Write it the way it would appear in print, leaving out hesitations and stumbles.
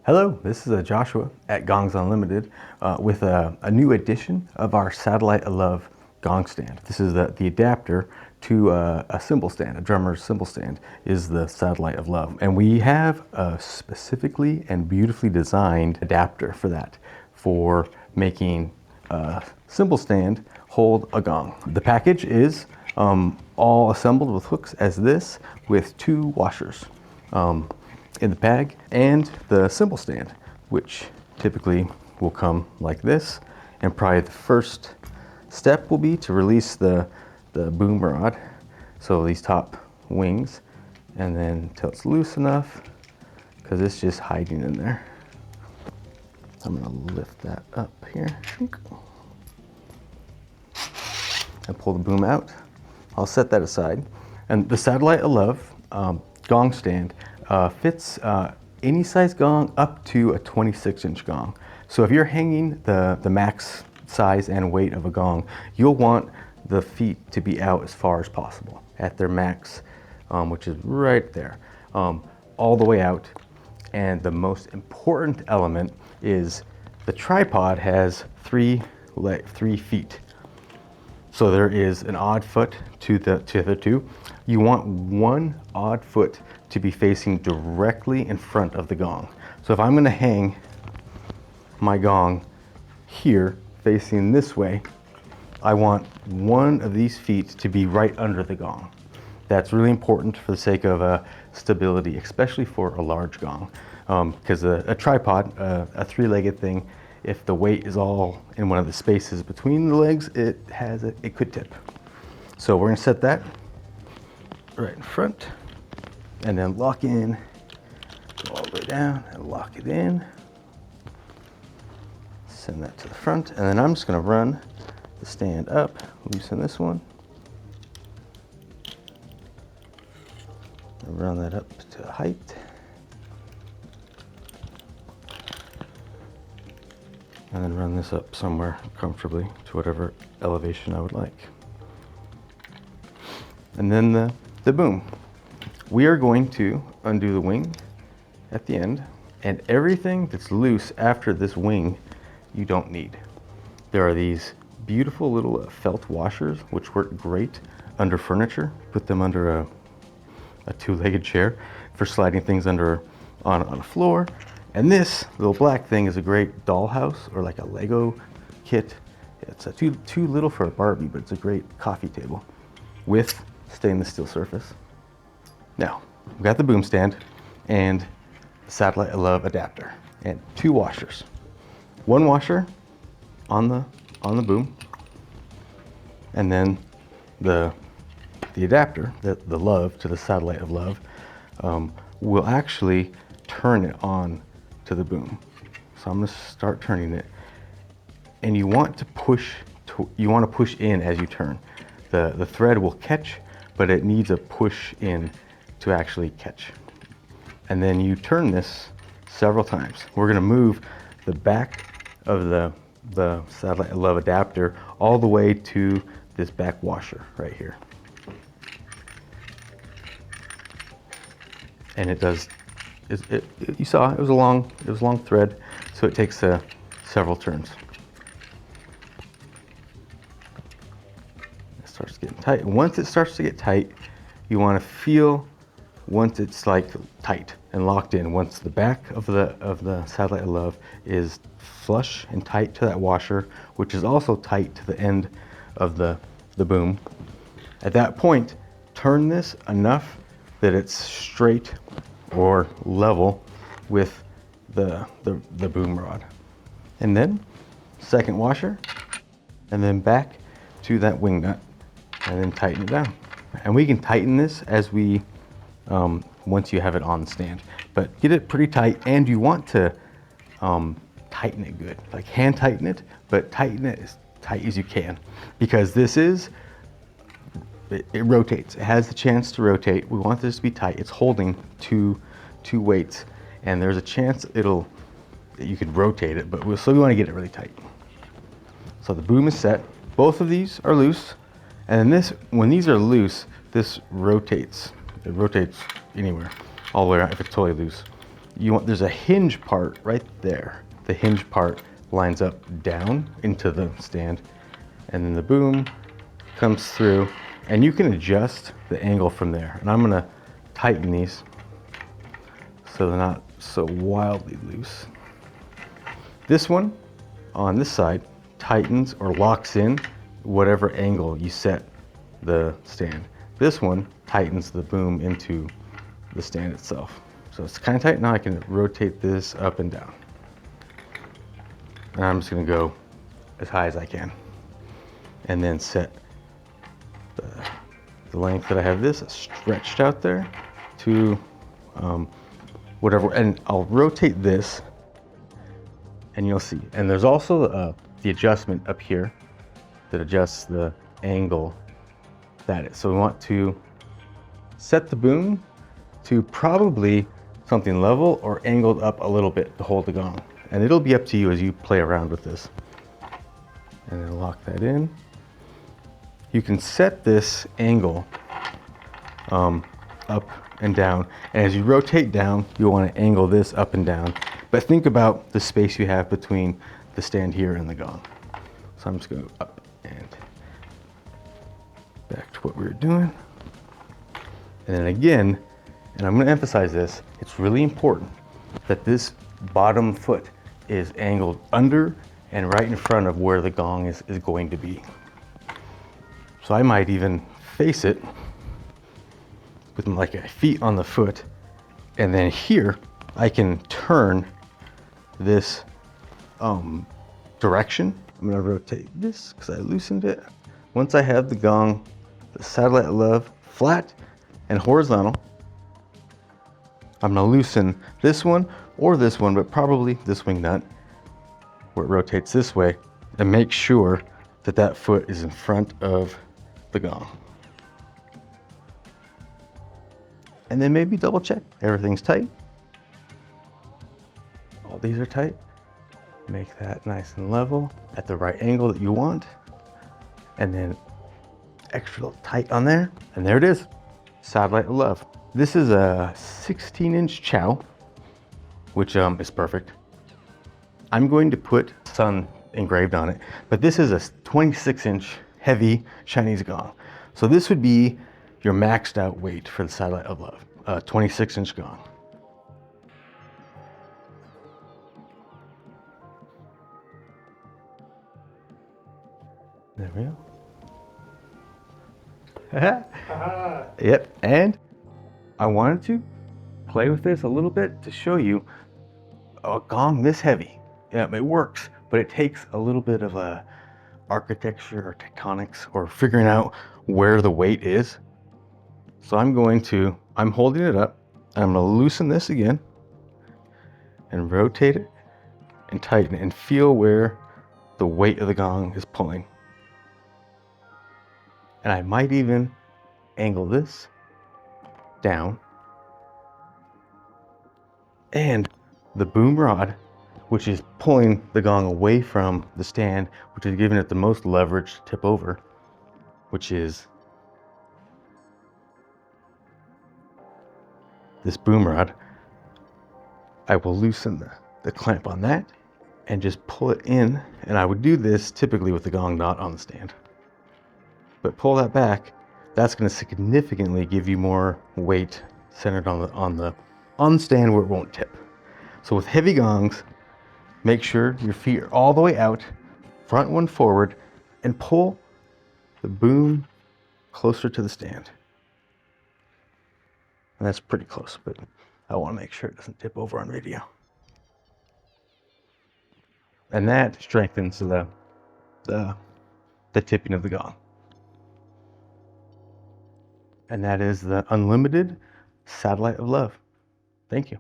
Hello, this is Joshua at Gongs Unlimited with a new edition of our Satellite of Love gong stand. This is the adapter to a cymbal stand, a drummer's cymbal stand is the Satellite of Love. And we have a specifically and beautifully designed adapter for that, for making a cymbal stand hold a gong. The package is all assembled with hooks as this, with 2 washers. In the bag, and the cymbal stand, which typically will come like this. And probably the first step will be to release the boom rod, so these top wings, and then until it's loose enough, because it's just hiding in there. I'm gonna lift that up here and pull the boom out. I'll set that aside. And the Satellite of Love gong stand fits any size gong up to a 26-inch gong. So if you're hanging the max size and weight of a gong, you'll want the feet to be out as far as possible at their max, which is right there, all the way out. And the most important element is the tripod has 3 feet. So there is an odd foot to the other 2. You want one odd foot to be facing directly in front of the gong. So if I'm going to hang my gong here facing this way, I want one of these feet to be right under the gong. That's really important for the sake of stability, especially for a large gong, because a tripod, a 3-legged thing, if the weight is all in one of the spaces between the legs, it could tip. So we're going to set that right in front, and then lock in, go all the way down and lock it in. Send that to the front, and then I'm just going to run the stand up, loosen this one, and run that up to height. And then run this up somewhere comfortably to whatever elevation I would like. And then the boom. We are going to undo the wing at the end, and everything that's loose after this wing you don't need. There are these beautiful little felt washers which work great under furniture. Put them under a 2-legged chair for sliding things under on a floor. And this little black thing is a great dollhouse or like a Lego kit. It's too little for a Barbie, but it's a great coffee table with stainless steel surface. Now, we've got the boom stand and the Satellite of Love adapter and 2 washers. 1 washer on the boom, and then the adapter, the love to the Satellite of Love, will actually turn it on to the boom. So I'm going to start turning it, and you want to push in as you turn. The thread will catch, but it needs a push in to actually catch. And then you turn this several times. We're going to move the back of the Satellite of Love adapter all the way to this back washer right here. And it does. You saw it was a long thread, so it takes several turns. It starts getting tight. And once it starts to get tight, you want to feel once it's like tight and locked in. Once the back of the Satellite of Love is flush and tight to that washer, which is also tight to the end of the boom. At that point, turn this enough that it's straight or level with the boom rod. And then second washer, and then back to that wing nut, and then tighten it down. And we can tighten this as we once you have it on the stand, but get it pretty tight. And you want to tighten it good, like hand tighten it, but tighten it as tight as you can, because it rotates. It has the chance to rotate. We want this to be tight. It's holding two weights, and there's a chance that you could rotate it, but so we want to get it really tight. So the boom is set. Both of these are loose, and then when these are loose, this rotates. It rotates anywhere, all the way around if it's totally loose. there's a hinge part right there. The hinge part lines up down into the stand, and then the boom comes through, and you can adjust the angle from there. And I'm gonna tighten these so they're not so wildly loose. This one on this side tightens or locks in whatever angle you set the stand. This one tightens the boom into the stand itself. So it's kind of tight. Now I can rotate this up and down. And I'm just gonna go as high as I can. And then set the length that I have this stretched out there to whatever, and I'll rotate this and you'll see. And there's also the adjustment up here that adjusts the angle that is. So we want to set the boom to probably something level or angled up a little bit to hold the gong. And it'll be up to you as you play around with this. And then lock that in. You can set this angle up and down. And as you rotate down, you'll want to angle this up and down. But think about the space you have between the stand here and the gong. So I'm just going to go up and back to what we were doing. And then again, and I'm going to emphasize this, it's really important that this bottom foot is angled under and right in front of where the gong is going to be. So I might even face it with like a feet on the foot, and then here I can turn this direction. I'm going to rotate this because I loosened it. Once I have the gong, the satellite love flat and horizontal, I'm going to loosen this one or this one, but probably this wing nut where it rotates this way, and make sure that that foot is in front of the gong. And then maybe double check everything's tight. All these are tight. Make that nice and level at the right angle that you want. And then extra tight on there. And there it is, Satellite of Love. This is a 16-inch chow, which is perfect. I'm going to put sun engraved on it, but this is a 26-inch heavy Chinese gong. So this would be your maxed out weight for the Satellite of Love, 26-inch gong. There we go. Yep, and I wanted to play with this a little bit to show you a gong this heavy. Yeah, it works, but it takes a little bit of a architecture or tectonics or figuring out where the weight is. So I'm holding it up. I'm gonna loosen this again and rotate it and tighten it and feel where the weight of the gong is pulling. And I might even angle this down. And the boom rod, which is pulling the gong away from the stand, which is giving it the most leverage to tip over, which is this boom rod. I will loosen the clamp on that and just pull it in. And I would do this typically with the gong not on the stand. But pull that back, that's going to significantly give you more weight centered on the stand where it won't tip. So with heavy gongs, make sure your feet are all the way out, front one forward, and pull the boom closer to the stand. And that's pretty close, but I want to make sure it doesn't tip over on video. And that strengthens the tipping of the gong. And that is the unlimited Satellite of Love. Thank you.